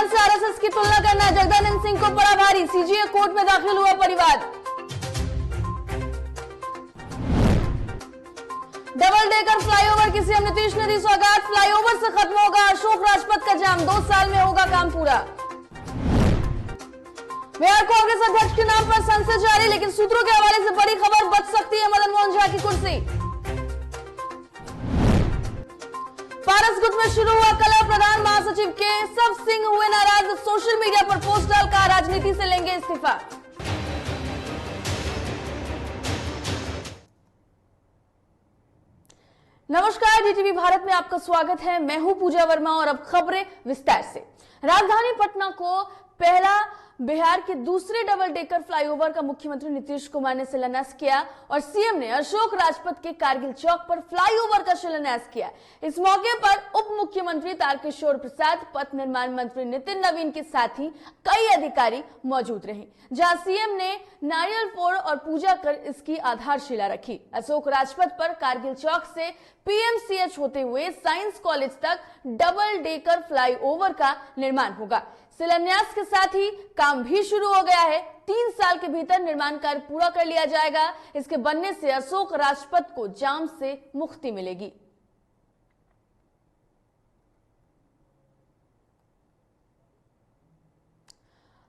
से आरएसएस की तुलना करना जगदानंद सिंह को पड़ा भारी, सीजीए कोर्ट में दाखिल हुआ परिवार। डबल डेकर फ्लाईओवर की सीएम नीतीश ने दी सौगात, फ्लाईओवर से खत्म होगा अशोक राजपथ का जाम, 2 साल में होगा काम पूरा। बिहार कांग्रेस अध्यक्ष के नाम पर संसद जारी, लेकिन सूत्रों के हवाले से बड़ी खबर, बच सकती है मदन मोहन झा की कुर्सी। पारस गुट में शुरू हुआ कलह, प्रधान महासचिव केशव सिंह हुए नाराज, सोशल मीडिया पर पोस्ट डालकर राजनीति से लेंगे इस्तीफा। नमस्कार, डीटीवी भारत में आपका स्वागत है। मैं हूं पूजा वर्मा और अब खबरें विस्तार से। राजधानी पटना को पहला बिहार के दूसरे डबल डेकर फ्लाईओवर का मुख्यमंत्री नीतीश कुमार ने शिलान्यास किया और सीएम ने अशोक राजपथ के कारगिल चौक पर फ्लाईओवर का शिलान्यास किया। इस मौके पर उप मुख्यमंत्री तारकिशोर प्रसाद, पथ निर्माण मंत्री नितिन नवीन के साथ ही कई अधिकारी मौजूद रहे, जहां सीएम ने नारियल फोड़ और पूजा कर इसकी आधारशिला रखी। अशोक राजपथ पर कारगिल चौक से पीएमसीएच होते हुए साइंस कॉलेज तक डबल डेकर फ्लाईओवर का निर्माण होगा। शिलान्यास के साथ ही काम भी शुरू हो गया है। 3 साल के भीतर निर्माण कार्य पूरा कर लिया जाएगा। इसके बनने से अशोक राजपथ को जाम से मुक्ति मिलेगी।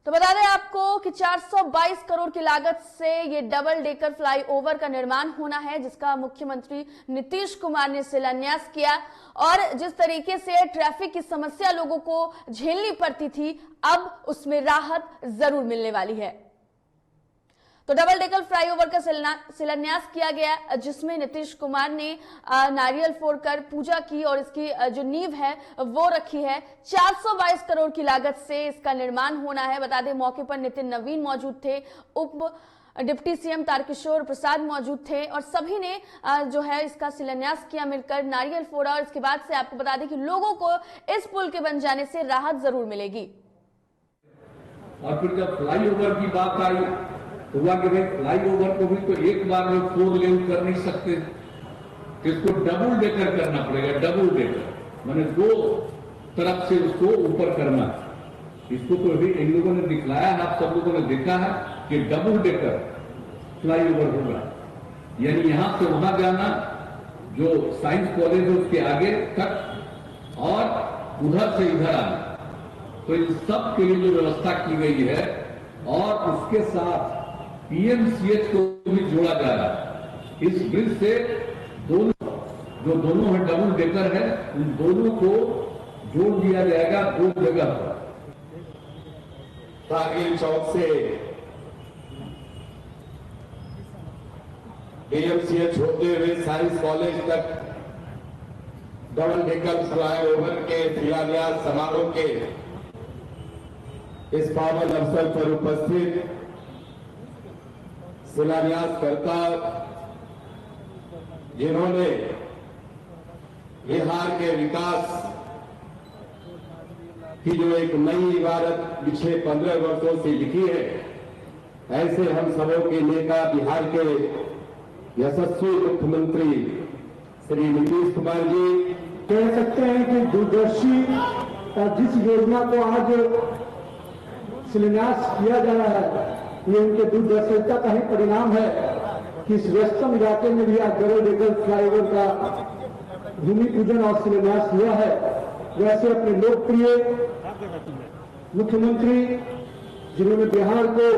तो बता दें आपको कि 422 करोड़ की लागत से ये डबल डेकर फ्लाईओवर का निर्माण होना है, जिसका मुख्यमंत्री नीतीश कुमार ने शिलान्यास किया। और जिस तरीके से ट्रैफिक की समस्या लोगों को झेलनी पड़ती थी, अब उसमें राहत जरूर मिलने वाली है। तो डबल डेकर फ्लाईओवर का शिलान्यास किया गया, जिसमें नीतीश कुमार ने नारियल फोड़कर पूजा की और इसकी जो नींव है वो रखी है। 422 करोड़ की लागत से इसका निर्माण होना है। बता दें मौके पर नितिन नवीन मौजूद थे, उप डिप्टी सीएम तारकिशोर प्रसाद मौजूद थे और सभी ने जो है इसका शिलान्यास किया, मिलकर नारियल फोड़ा। और इसके बाद से आपको बता दें कि लोगों को इस पुल के बन जाने से राहत जरूर मिलेगी। और फिर जब फ्लाईओवर की बात आई तो हुआ कि भाई फ्लाईओवर को भी तो एक बार में 4 लेन कर नहीं सकते, इसको डबल डेकर करना पड़ेगा। डबल डेकर माने 2 तरफ से उसको ऊपर करना। इसको तो अभी इन लोगों ने दिखलाया है, आप सब लोगों ने देखा है कि डबल डेकर फ्लाईओवर होगा, यानी यहां से वहां जाना, जो साइंस कॉलेज है उसके आगे तक और उधर से इधर आना। तो इन सब के लिए जो व्यवस्था की गई है और उसके साथ पीएमसीएच को भी जोड़ा जा रहा है। इस ब्रिज से दोनों है डबल डेकर है, उन दोनों को जोड़ दिया जाएगा 2 जगह पर। कारगिल चौक से पीएमसीएच होते हुए साइंस कॉलेज तक डबल डेकर फ्लाईओवर के शिलान्यास समारोह के इस पावन अवसर पर उपस्थित शिलान्यासकर्ता, जिन्होंने बिहार के विकास की जो एक नई इबारत पिछले 15 वर्षों से लिखी है, ऐसे हम सबों के नेता, बिहार के यशस्वी मुख्यमंत्री श्री नीतीश कुमार जी कह सकते हैं कि दूरदर्शी और जिस योजना को आज शिलान्यास किया जा रहा है, ये उनके दूरदर्शिता का ही परिणाम है कि इस व्यस्तम इलाके में भी आज डबल डेकर फ्लाईओवर का भूमि पूजन और शिलान्यास हुआ है। वैसे अपने लोकप्रिय मुख्यमंत्री, जिन्होंने बिहार को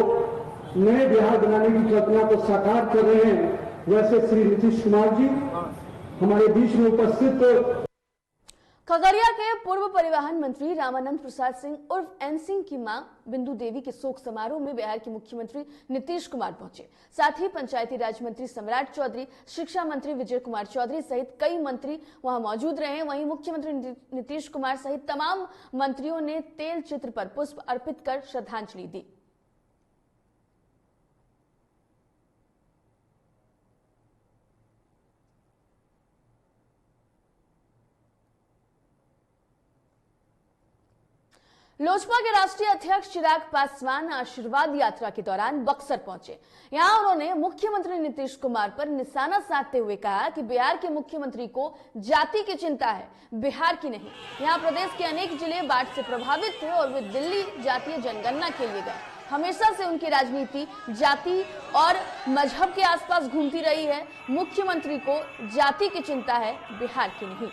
नए बिहार बनाने की कल्पना को साकार कर रहे हैं, वैसे श्री नीतीश कुमार जी हमारे बीच में उपस्थित। खगड़िया के पूर्व परिवहन मंत्री रामानंद प्रसाद सिंह उर्फ एन सिंह की मां बिंदु देवी के शोक समारोह में बिहार के मुख्यमंत्री नीतीश कुमार पहुंचे। साथ ही पंचायती राज मंत्री सम्राट चौधरी, शिक्षा मंत्री विजय कुमार चौधरी सहित कई मंत्री वहां मौजूद रहे। वहीं मुख्यमंत्री नीतीश कुमार सहित तमाम मंत्रियों ने तेल चित्र पर पुष्प अर्पित कर श्रद्धांजलि दी। लोजपा के राष्ट्रीय अध्यक्ष चिराग पासवान आशीर्वाद यात्रा के दौरान बक्सर पहुंचे। यहां उन्होंने मुख्यमंत्री नीतीश कुमार पर निशाना साधते हुए कहा कि बिहार के मुख्यमंत्री को जाति की चिंता है, बिहार की नहीं। यहां प्रदेश के अनेक जिले बाढ़ से प्रभावित थे और वे दिल्ली जातीय जनगणना के लिए गए। हमेशा से उनकी राजनीति जाति और मजहब के आसपास घूमती रही है। मुख्यमंत्री को जाति की चिंता है, बिहार की नहीं।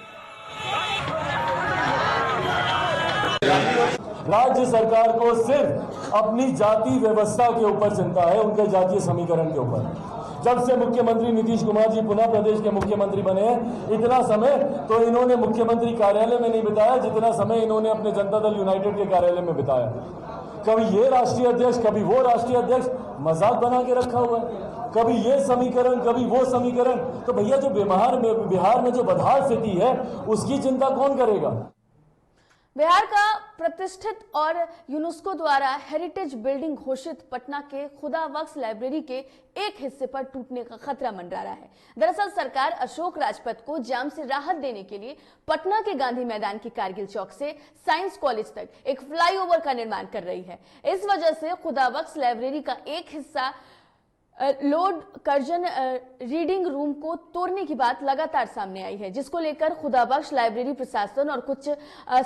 राज्य सरकार को सिर्फ अपनी जाति व्यवस्था के ऊपर चिंता है, उनके जातीय समीकरण के ऊपर। जब से मुख्यमंत्री नीतीश कुमार जी पुनः प्रदेश के मुख्यमंत्री बने हैं, इतना समय तो इन्होंने मुख्यमंत्री कार्यालय में नहीं बिताया जितना समय इन्होंने अपने जनता दल यूनाइटेड के कार्यालय में बिताया। कभी ये राष्ट्रीय अध्यक्ष, कभी वो राष्ट्रीय अध्यक्ष, मजाक बना के रखा हुआ है। कभी ये समीकरण, कभी वो समीकरण। तो भैया जो बिहार में जो बदहाल स्थिति है उसकी चिंता कौन करेगा? बिहार का प्रतिष्ठित और यूनेस्को द्वारा हेरिटेज बिल्डिंग घोषित पटना के खुदा बख्श लाइब्रेरी के एक हिस्से पर टूटने का खतरा मंडरा रहा है। दरअसल सरकार अशोक राजपथ को जाम से राहत देने के लिए पटना के गांधी मैदान के कारगिल चौक से साइंस कॉलेज तक एक फ्लाईओवर का निर्माण कर रही है। इस वजह से खुदा बख्श लाइब्रेरी का एक हिस्सा लॉर्ड कर्जन रीडिंग रूम को तोड़ने की बात लगातार सामने आई है, जिसको लेकर खुदा बख्श लाइब्रेरी प्रशासन और कुछ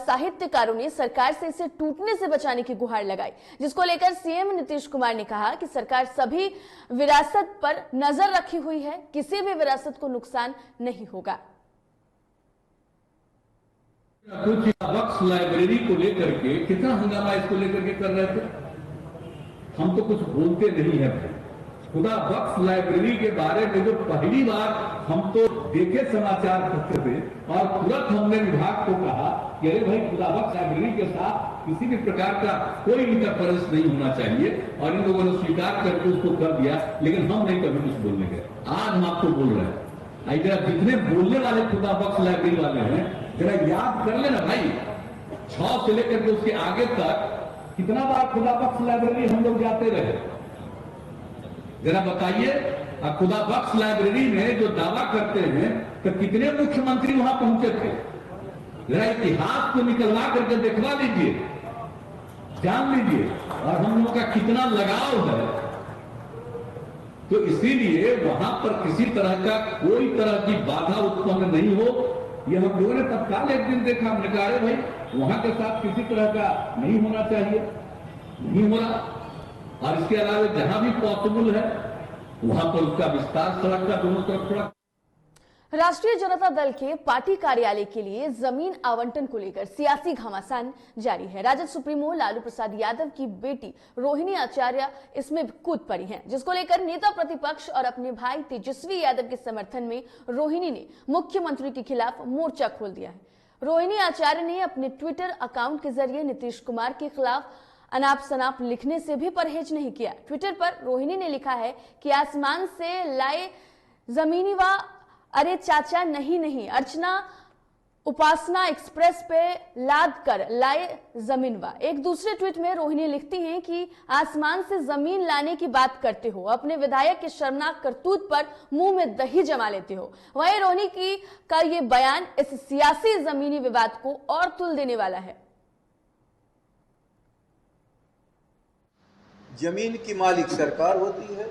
साहित्यकारों ने सरकार से इसे टूटने से बचाने की गुहार लगाई, जिसको लेकर सीएम नीतीश कुमार ने कहा कि सरकार सभी विरासत पर नजर रखी हुई है, किसी भी विरासत को नुकसान नहीं होगा। कुछ बख्श लाइब्रेरी को लेकर के कितना हंगामा इसको लेकर के कर रहे थे। हम तो कुछ बोलते नहीं है। खुदा बख्श लाइब्रेरी के बारे में जो पहली बार हम तो देखे समाचार पत्र पे और तुरंत हमने विभाग को कहा कि अरे भाई खुदा बख्श लाइब्रेरी के साथ किसी भी प्रकार का कोई इंटरफेरेंस नहीं होना चाहिए, और इन लोगों ने स्वीकार करके उसको कर दिया। लेकिन हम नहीं कभी कुछ बोलने गए। आज हम आपको बोल रहे हैं, जरा जितने बोलने वाले खुदा बख्श लाइब्रेरी वाले हैं जरा याद कर लेना भाई, 6 से लेकर के उसके आगे तक कितना बार खुदा बख्श लाइब्रेरी हम लोग जाते रहे, जरा बताइए। खुदा बख्श लाइब्रेरी में जो दावा करते हैं तो कितने मुख्यमंत्री वहां पहुंचे थे, जरा इतिहास को निकलवा करके दिखवा लीजिए, जान लीजिए, और हम लोगों का कितना लगाव है। तो इसीलिए वहां पर किसी तरह का कोई तरह की बाधा उत्पन्न नहीं हो, यह हम लोगों ने तत्काल एक दिन देखा। हमने कहा अरे भाई वहां के साथ किसी तरह का नहीं होना चाहिए, नहीं हो रहा। और इसके अलावा जहां भी पॉसिबल है वहां पर उसका विस्तार सड़क का दोनों तरफ थोड़ा। राष्ट्रीय जनता दल के पार्टी कार्यालय के लिए जमीन आवंटन को लेकर सियासी घमासान जारी है। राजद सुप्रीमो लालू प्रसाद यादव की बेटी रोहिणी आचार्य इसमें कूद पड़ी हैं, जिसको लेकर नेता प्रतिपक्ष और अपने भाई तेजस्वी यादव के समर्थन में रोहिणी ने मुख्यमंत्री के खिलाफ मोर्चा खोल दिया है। रोहिणी आचार्य ने अपने ट्विटर अकाउंट के जरिए नीतीश कुमार के खिलाफ अनाप शनाप लिखने से भी परहेज नहीं किया। ट्विटर पर रोहिणी ने लिखा है कि आसमान से लाए जमीनी वा, अरे चाचा नहीं, अर्चना उपासना एक्सप्रेस पे लाद कर लाए जमीन वा। एक दूसरे ट्वीट में रोहिणी लिखती हैं कि आसमान से जमीन लाने की बात करते हो, अपने विधायक के शर्मनाक करतूत पर मुंह में दही जमा लेते हो। वहीं रोहिणी का ये बयान इस सियासी जमीनी विवाद को और तुल देने वाला है। जमीन की मालिक सरकार होती है,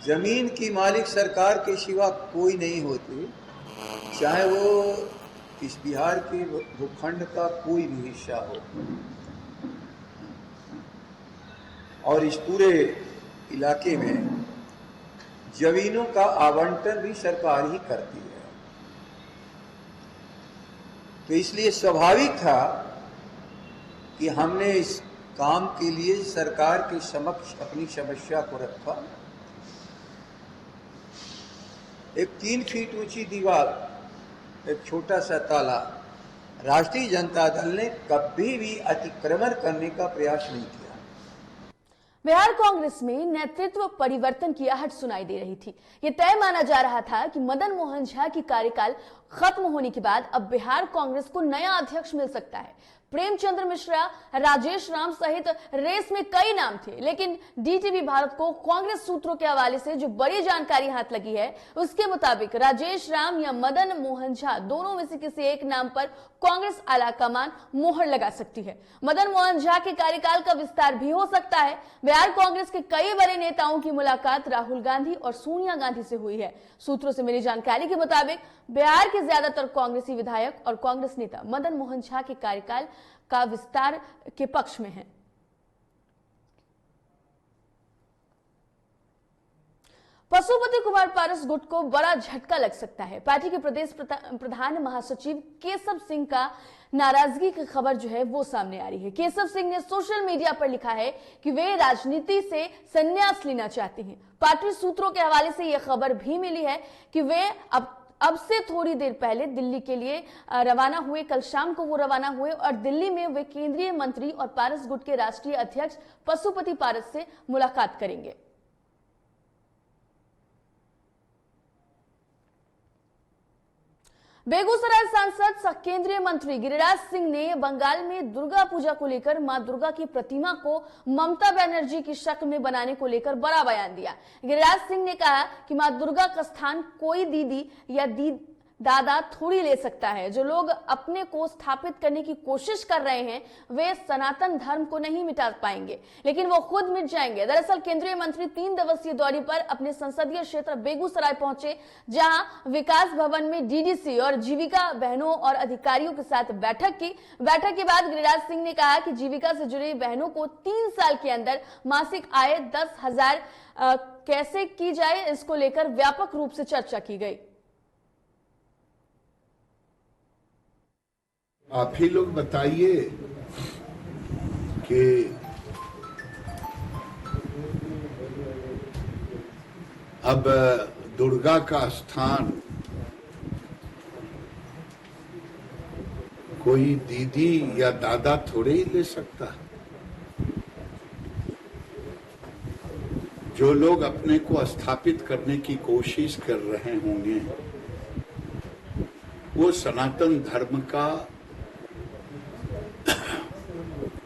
जमीन की मालिक सरकार के सिवा कोई नहीं होती, चाहे वो इस बिहार के भूखंड का कोई भी हिस्सा हो। और इस पूरे इलाके में जमीनों का आवंटन भी सरकार ही करती है। तो इसलिए स्वाभाविक था कि हमने इस काम के लिए सरकार के समक्ष अपनी समस्या को रखा। एक 3 फीट ऊंची दीवार, एक छोटा सा ताला, राष्ट्रीय जनता दल ने कभी भी अतिक्रमण करने का प्रयास नहीं किया। बिहार कांग्रेस में नेतृत्व परिवर्तन की आहट सुनाई दे रही थी। यह तय माना जा रहा था कि मदन मोहन झा की कार्यकाल खत्म होने के बाद अब बिहार कांग्रेस को नया अध्यक्ष मिल सकता है। प्रेमचंद्र मिश्रा, राजेश राम सहित रेस में कई नाम थे, लेकिन डीटीवी भारत को कांग्रेस सूत्रों के हवाले से जो बड़ी जानकारी हाथ लगी है, उसके मुताबिक राजेश राम या मदन मोहन झा दोनों में से किसी एक नाम पर कांग्रेस आलाकमान मोहर लगा सकती है। मदन मोहन झा के कार्यकाल का विस्तार भी हो सकता है। बिहार कांग्रेस के कई बड़े नेताओं की मुलाकात राहुल गांधी और सोनिया गांधी से हुई है। सूत्रों से मिली जानकारी के मुताबिक बिहार के ज्यादातर कांग्रेसी विधायक और कांग्रेस नेता मदन मोहन झा के कार्यकाल का विस्तार के पक्ष में हैं। पशुपति कुमार पारस गुट को बड़ा झटका लग सकता है। पार्टी के प्रदेश प्रधान महासचिव केशव सिंह का नाराजगी की खबर जो है वो सामने आ रही है। केशव सिंह ने सोशल मीडिया पर लिखा है कि वे राजनीति से संन्यास लेना चाहते हैं। पार्टी सूत्रों के हवाले से यह खबर भी मिली है कि वे अब से थोड़ी देर पहले दिल्ली के लिए रवाना हुए। कल शाम को वो रवाना हुए और दिल्ली में वे केंद्रीय मंत्री और पारस गुट के राष्ट्रीय अध्यक्ष पशुपति पारस से मुलाकात करेंगे। बेगूसराय सांसद केंद्रीय मंत्री गिरिराज सिंह ने बंगाल में दुर्गा पूजा को लेकर मां दुर्गा की प्रतिमा को ममता बनर्जी की शक्ल में बनाने को लेकर बड़ा बयान दिया। गिरिराज सिंह ने कहा कि मां दुर्गा का स्थान कोई दीदी या दादा थोड़ी ले सकता है। जो लोग अपने को स्थापित करने की कोशिश कर रहे हैं वे सनातन धर्म को नहीं मिटा पाएंगे, लेकिन वो खुद मिट जाएंगे। दरअसल केंद्रीय मंत्री 3 दिवसीय दौरे पर अपने संसदीय क्षेत्र बेगूसराय पहुंचे, जहां विकास भवन में डीडीसी और जीविका बहनों और अधिकारियों के साथ बैठक की। बैठक के बाद गिरिराज सिंह ने कहा कि जीविका से जुड़ी बहनों को 3 साल के अंदर मासिक आय 10,000 कैसे की जाए, इसको लेकर व्यापक रूप से चर्चा की गई। आप ही लोग बताइए कि अब दुर्गा का स्थान कोई दीदी या दादा थोड़े ही ले सकता है। जो लोग अपने को स्थापित करने की कोशिश कर रहे होंगे वो सनातन धर्म का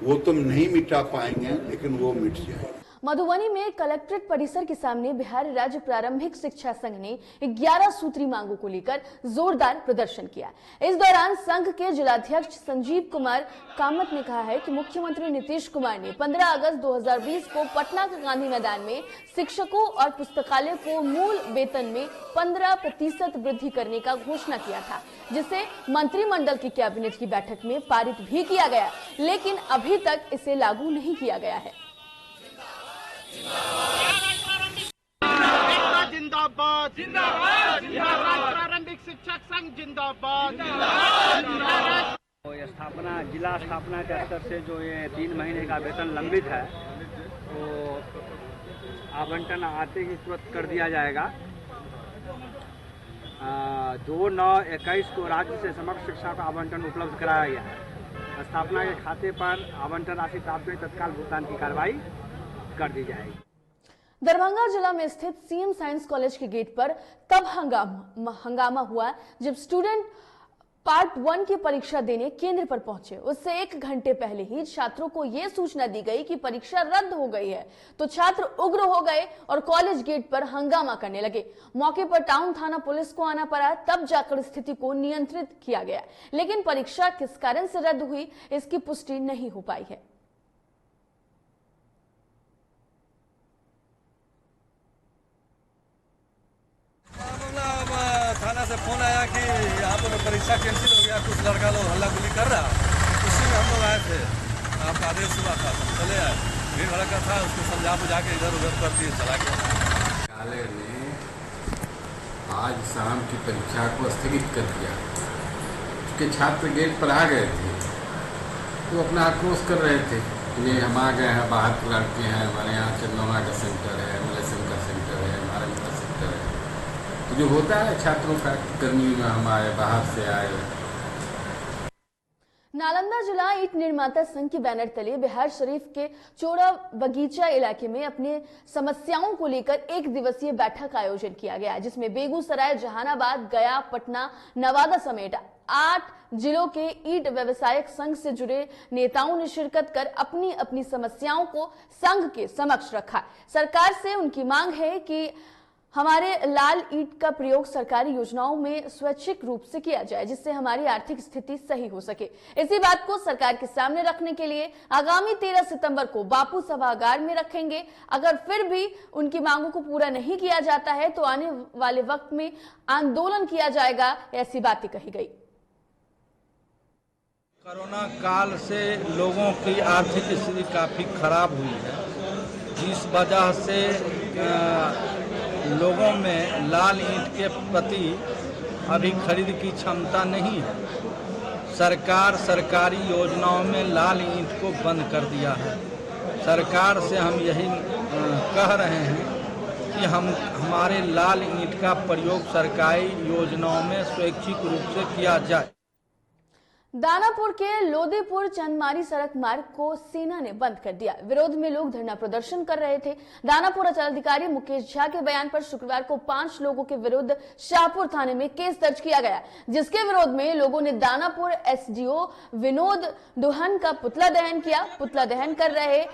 वो तुम नहीं मिटा पाएंगे, लेकिन वो मिट जाएगा। मधुबनी में कलेक्ट्रेट परिसर के सामने बिहार राज्य प्रारंभिक शिक्षा संघ ने 11 सूत्री मांगों को लेकर जोरदार प्रदर्शन किया। इस दौरान संघ के जिलाध्यक्ष संजीव कुमार कामत ने कहा है कि मुख्यमंत्री नीतीश कुमार ने 15 अगस्त 2020 को पटना के गांधी मैदान में शिक्षकों और पुस्तकालय को मूल वेतन में 15% वृद्धि करने का घोषणा किया था, जिसे मंत्रिमंडल की कैबिनेट की बैठक में पारित भी किया गया, लेकिन अभी तक इसे लागू नहीं किया गया है। जिंदाबाद जिंदाबाद प्रारंभिक शिक्षक संघ जिंदाबाद। स्थापना जिला स्थापना के स्तर से जो ये 3 महीने का वेतन लंबित है वो आवंटन आते ही तुरंत कर दिया जाएगा। 2/9/21 को राज्य से समग्र शिक्षा का आवंटन उपलब्ध कराया गया है। स्थापना के खाते पर आवंटन राशि प्राप्त हुई तत्काल भुगतान की कार्रवाई कर दी जाएगी। दरभंगा जिला में स्थित सीएम साइंस कॉलेज के गेट पर तब हंगामा हुआ जब स्टूडेंट पार्ट 1 की परीक्षा देने केंद्र पर पहुंचे। उससे 1 घंटे पहले ही छात्रों को यह सूचना दी गई कि परीक्षा रद्द हो गई है, तो छात्र उग्र हो गए और कॉलेज गेट पर हंगामा करने लगे। मौके पर टाउन थाना पुलिस को आना पड़ा, तब जाकर स्थिति को नियंत्रित किया गया, लेकिन परीक्षा किस कारण से रद्द हुई इसकी पुष्टि नहीं हो पाई है। थाना से फोन आया कि यहाँ पर परीक्षा कैंसिल हो गया, कुछ लड़का लोग हल्ला गुल्ली कर रहा, उसी में हम लोग आए थे। आपका आदेश हुआ था, चले आए। भीड़ भड़का था, उसको समझा बुझा के इधर उधर कर दिए, चला गया। न्यायालय ने आज शाम की परीक्षा को स्थगित कर दिया। उसके छात्र गेट पर आ गए थे तो अपना आक्रोश कर रहे थे कि हम आ गए हैं, बाहर के लड़के हैं, हमारे यहाँ चंदौना का सेंटर है, मलेसन का सेंटर है, महाराज का सेंटर है। तो जो होता है छात्रों का गर्मी में हम आए, बाहर से आए। नालंदा जिला ईंट निर्माता संघ के बैनर तले बिहार शरीफ के चोरा बगीचा इलाके में अपने समस्याओं को लेकर 1 दिवसीय बैठक का आयोजन किया गया, जिसमें बेगूसराय, जहानाबाद, गया, पटना, नवादा समेत 8 जिलों के ईंट व्यवसायक संघ से जुड़े नेताओं ने शिरकत कर अपनी अपनी समस्याओं को संघ के समक्ष रखा। सरकार से उनकी मांग है कि हमारे लाल ईंट का प्रयोग सरकारी योजनाओं में स्वैच्छिक रूप से किया जाए, जिससे हमारी आर्थिक स्थिति सही हो सके। इसी बात को सरकार के सामने रखने के लिए आगामी 13 सितंबर को बापू सभागार में रखेंगे। अगर फिर भी उनकी मांगों को पूरा नहीं किया जाता है तो आने वाले वक्त में आंदोलन किया जाएगा, ऐसी बातें कही गई। कोरोना काल से लोगों की आर्थिक स्थिति काफ़ी खराब हुई है, जिस वजह से लोगों में लाल ईंट के प्रति अभी खरीद की क्षमता नहीं है। सरकार सरकारी योजनाओं में लाल ईंट को बंद कर दिया है। सरकार से हम यही कह रहे हैं कि हमारे लाल ईंट का प्रयोग सरकारी योजनाओं में स्वैच्छिक रूप से किया जाए। दानापुर के लोदीपुर चंदमारी सड़क मार्ग को सेना ने बंद कर दिया। विरोध में लोग धरना प्रदर्शन कर रहे थे। दानापुर अंचलाधिकारी मुकेश झा के बयान पर शुक्रवार को 5 लोगों के विरुद्ध शाहपुर थाने में केस दर्ज किया गया, जिसके विरोध में लोगों ने दानापुर एसडीओ विनोद दुहन का पुतला दहन किया। पुतला दहन कर रहे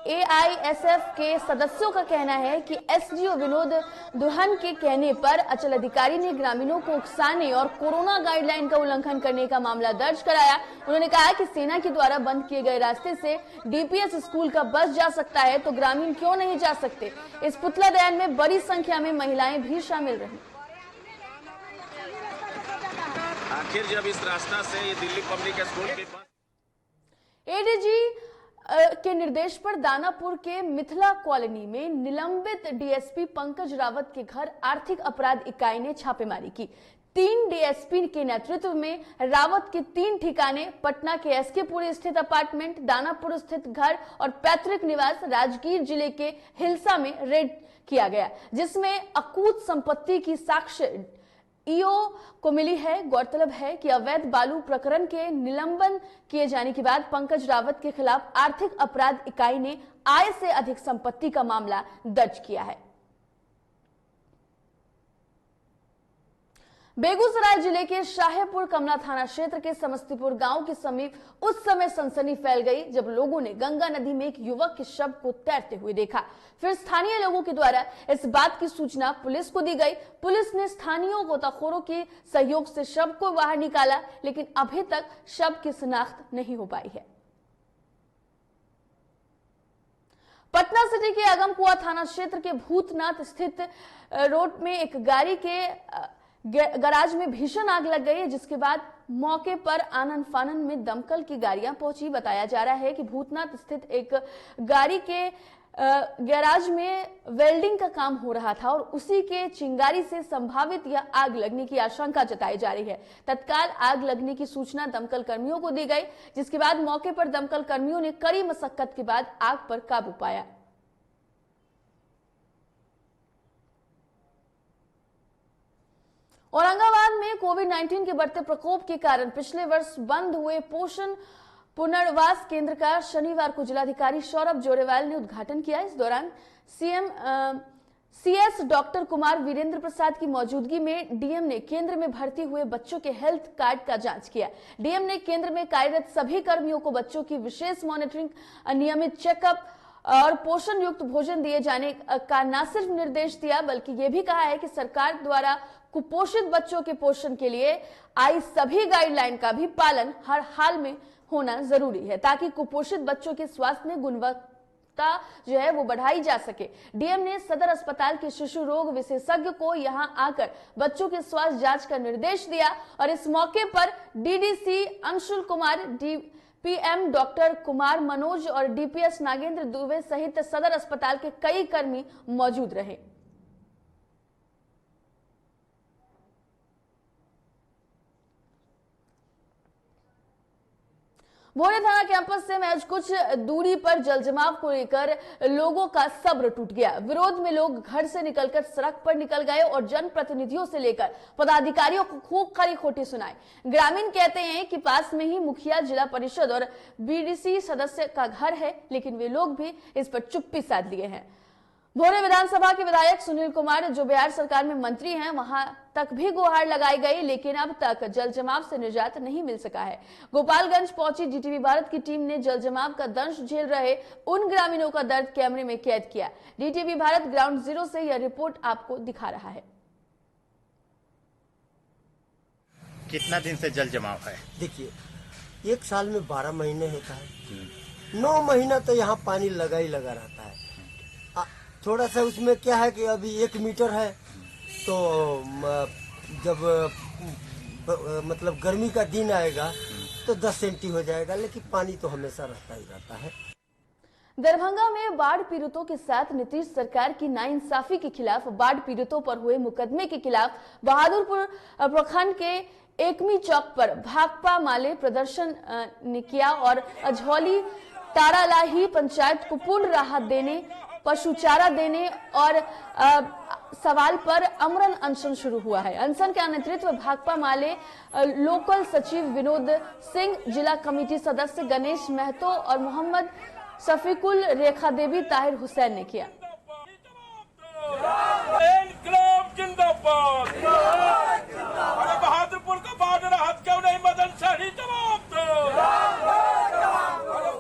एआईएसएफ के सदस्यों का कहना है कि एसडीओ विनोद दुहन के कहने पर अंचल अधिकारी ने ग्रामीणों को उकसाने और कोरोना गाइडलाइन का उल्लंघन करने का मामला दर्ज कराया। उन्होंने कहा कि सेना के द्वारा बंद किए गए रास्ते से डीपीएस स्कूल का बस जा सकता है, तो ग्रामीण क्यों नहीं जा सकते। इस पुतला दहन में बड़ी संख्या में महिलाएं भी शामिल रही। आखिर जब इस रास्ता से दिल्ली पब्लिक स्कूल के बस एडीजी के निर्देश पर दानापुर के मिथिला कॉलोनी में निलंबित डीएसपी पंकज रावत के घर आर्थिक अपराध इकाई ने छापेमारी की। 3 डीएसपी के नेतृत्व में रावत के 3 ठिकाने पटना के एसकेपुरी स्थित अपार्टमेंट, दानापुर स्थित घर और पैतृक निवास राजगीर जिले के हिलसा में रेड किया गया, जिसमें अकूत संपत्ति की साक्ष्य ईओ को मिली है। गौरतलब है कि अवैध बालू प्रकरण के निलंबन किए जाने के बाद पंकज रावत के खिलाफ आर्थिक अपराध इकाई ने आय से अधिक संपत्ति का मामला दर्ज किया है। बेगूसराय जिले के शाहपुर कमला थाना क्षेत्र के समस्तीपुर गांव के समीप उस समय सनसनी फैल गई जब लोगों ने गंगा नदी में एक युवक के शव को तैरते हुए देखा। फिर स्थानीय लोगों के द्वारा इस बात की सूचना पुलिस को दी गई। पुलिस ने स्थानीय गोताखोरों के सहयोग से शव को बाहर निकाला, लेकिन अभी तक शव की शिनाख्त नहीं हो पाई है। पटना सिटी के आगमकुआ थाना क्षेत्र के भूतनाथ स्थित रोड में एक गाड़ी के गैराज में भीषण आग लग गई, जिसके बाद मौके पर आनन फानन में दमकल की गाड़ियां पहुंची। बताया जा रहा है कि भूतनाथ स्थित एक गाड़ी के गैराज में वेल्डिंग का काम हो रहा था और उसी के चिंगारी से संभावित यह आग लगने की आशंका जताई जा रही है। तत्काल आग लगने की सूचना दमकल कर्मियों को दी गई, जिसके बाद मौके पर दमकल कर्मियों ने कड़ी मशक्कत के बाद आग पर काबू पाया। औरंगाबाद में कोविड-19 के बढ़ते प्रकोप के कारण पिछले वर्ष बंद हुए पोषण पुनर्वास केंद्र का शनिवार को जिलाधिकारी सौरभ जोरेवाल ने उद्घाटन किया। इस दौरान सीएस डॉक्टर कुमार वीरेंद्र प्रसाद की मौजूदगी में डीएम ने केंद्र में भर्ती हुए बच्चों के हेल्थ कार्ड का जांच किया। डीएम ने केंद्र में कार्यरत सभी कर्मियों को बच्चों की विशेष मॉनिटरिंग, नियमित चेकअप और पोषण युक्त भोजन दिए जाने का न सिर्फ निर्देश दिया, बल्कि ये भी कहा है कि सरकार द्वारा कुपोषित बच्चों के पोषण के लिए आई सभी गाइडलाइन का भी पालन हर हाल में होना जरूरी है, ताकि कुपोषित बच्चों के स्वास्थ्य में गुणवत्ता जो है वो बढ़ाई जा सके। डीएम ने सदर अस्पताल के शिशु रोग विशेषज्ञ को यहां आकर बच्चों के स्वास्थ्य जांच का निर्देश दिया और इस मौके पर DDC Anshul Kumar, DPM doctor Kumar Manoj और डीपीएस नागेंद्र दुबे सहित सदर अस्पताल के कई कर्मी मौजूद रहे। भोरे थाना कैंपस से महज कुछ दूरी पर जलजमाव को लेकर लोगों का सब्र टूट गया। विरोध में लोग घर से निकलकर सड़क पर निकल गए और जनप्रतिनिधियों से लेकर पदाधिकारियों को खूब खरी खोटी सुनाई। ग्रामीण कहते हैं कि पास में ही मुखिया, जिला परिषद और बीडीसी सदस्य का घर है, लेकिन वे लोग भी इस पर चुप्पी साध लिए हैं। भोरे विधानसभा के विधायक सुनील कुमार जो बिहार सरकार में मंत्री हैं वहां तक भी गुहार लगाई गई, लेकिन अब तक जल जमाव से निजात नहीं मिल सका है। गोपालगंज पहुंची डीटीवी भारत की टीम ने जल जमाव का दंश झेल रहे उन ग्रामीणों का दर्द कैमरे में कैद किया। डीटीवी भारत ग्राउंड जीरो से यह रिपोर्ट आपको दिखा रहा है। कितना दिन से जल जमाव है? देखिए, एक साल में 12 महीने होता है, 9 महीना तो यहाँ पानी लगा ही लगा रहता है। थोड़ा सा उसमें क्या है कि अभी 1 मीटर है, तो जब मतलब गर्मी का दिन आएगा तो 10 सेंटी हो जाएगा, लेकिन पानी तो हमेशा रहता ही रहता है। दरभंगा में बाढ़ पीड़ितों के साथ नीतीश सरकार की नाइंसाफी के खिलाफ बाढ़ पीड़ितों पर हुए मुकदमे के खिलाफ बहादुरपुर प्रखंड के एकमी चौक पर भाकपा माले प्रदर्शन ने किया और अझौली तारालाही पंचायत को पूर्ण राहत देने, पशु चारा देने और सवाल पर अमरन अनशन शुरू हुआ है। अनशन का नेतृत्व भाकपा माले लोकल सचिव विनोद सिंह, जिला कमेटी सदस्य गणेश महतो और मोहम्मद शफीकुल, रेखा देवी, ताहिर हुसैन ने किया। बहादुरपुर का बाढ़ राहत क्यों नहीं? मदन सहनी जवाब दो।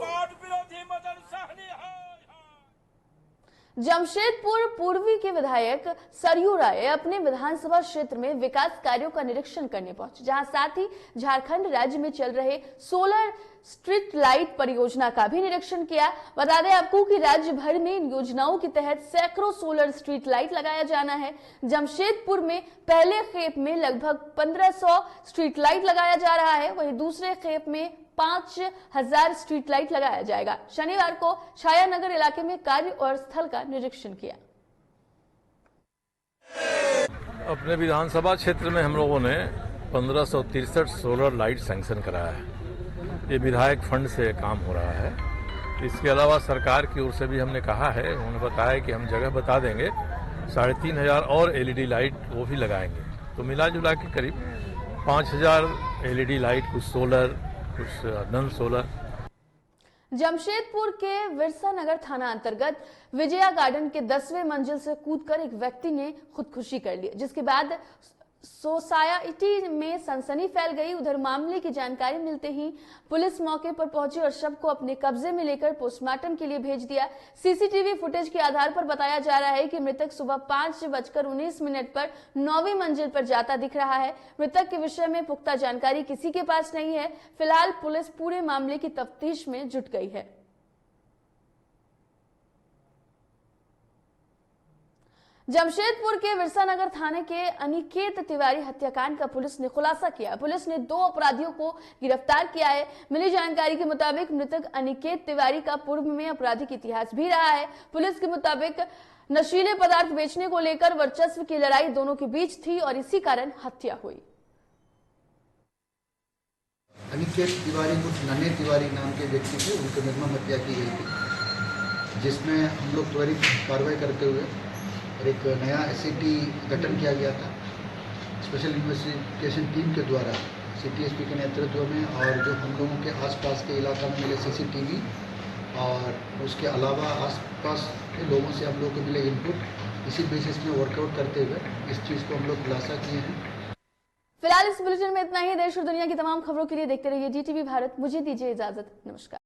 बाढ़ विरोधी मदन सहनी है। जमशेदपुर पूर्वी के विधायक सरयू राय अपने विधानसभा क्षेत्र में विकास कार्यों का निरीक्षण करने पहुंचे, जहां साथ ही झारखंड राज्य में चल रहे सोलर स्ट्रीट लाइट परियोजना का भी निरीक्षण किया। बता दें आपको कि राज्य भर में इन योजनाओं के तहत सैकड़ों सोलर स्ट्रीट लाइट लगाया जाना है। जमशेदपुर में पहले खेप में लगभग 1500 स्ट्रीट लाइट लगाया जा रहा है, वहीं दूसरे खेप में 5000 स्ट्रीट लाइट लगाया जाएगा। शनिवार को छायानगर इलाके में कार्य और स्थल का निरीक्षण किया। अपने विधानसभा क्षेत्र में हम लोगों ने 1563 सोलर लाइट सैंक्शन कराया है। ये विधायक फंड से काम हो रहा है। इसके अलावा सरकार की ओर से भी हमने कहा है, उन्होंने बताया कि हम जगह बता देंगे, 3500 और एलईडी लाइट वो भी लगाएंगे। तो मिला जुला के करीब 5000 एलईडी लाइट, कुछ सोलर कुछ नॉन सोलर। जमशेदपुर के विरसा नगर थाना अंतर्गत विजया गार्डन के 10वें मंजिल से कूदकर एक व्यक्ति ने खुदकुशी कर ली, जिसके बाद सोसाइटी में सनसनी फैल गई। उधर मामले की जानकारी मिलते ही पुलिस मौके पर पहुंची और शव को अपने कब्जे में लेकर पोस्टमार्टम के लिए भेज दिया। सीसीटीवी फुटेज के आधार पर बताया जा रहा है कि मृतक सुबह 5:19 पर 9वीं मंजिल पर जाता दिख रहा है। मृतक के विषय में पुख्ता जानकारी किसी के पास नहीं है। फिलहाल पुलिस पूरे मामले की तफ्तीश में जुट गई है। जमशेदपुर के विरसा नगर थाने के अनिकेत तिवारी हत्याकांड का पुलिस ने खुलासा किया। पुलिस ने 2 अपराधियों को गिरफ्तार किया है। मिली जानकारी के मुताबिक मृतक अनिकेत तिवारी का पूर्व में आपराधिक इतिहास भी रहा है। पुलिस के मुताबिक नशीले पदार्थ बेचने को लेकर वर्चस्व की लड़ाई दोनों के बीच थी और इसी कारण हत्या हुई। अनिकेत तिवारी कुछ नन्हे तिवारी नाम के व्यक्ति थे, उनकी निर्मम हत्या की गई थी, जिसमें हम लोग त्वरित कार्रवाई करते हुए और एक नया एसआईटी गठन किया गया था स्पेशल इन्वेस्टिगेशन टीम के द्वारा सीटीएसपी के नेतृत्व में, और जो हम लोगों के आसपास के इलाका में मिले सीसीटीवी और उसके अलावा आसपास के लोगों से हम लोग को मिले इनपुट, इसी बेसिस में वर्कआउट करते हुए इस चीज़ को हम लोग खुलासा किए हैं। फिलहाल इस बुलेटिन में इतना ही। देश और दुनिया की तमाम खबरों के लिए देखते रहिए डीटीवी भारत। मुझे दीजिए इजाजत। नमस्कार।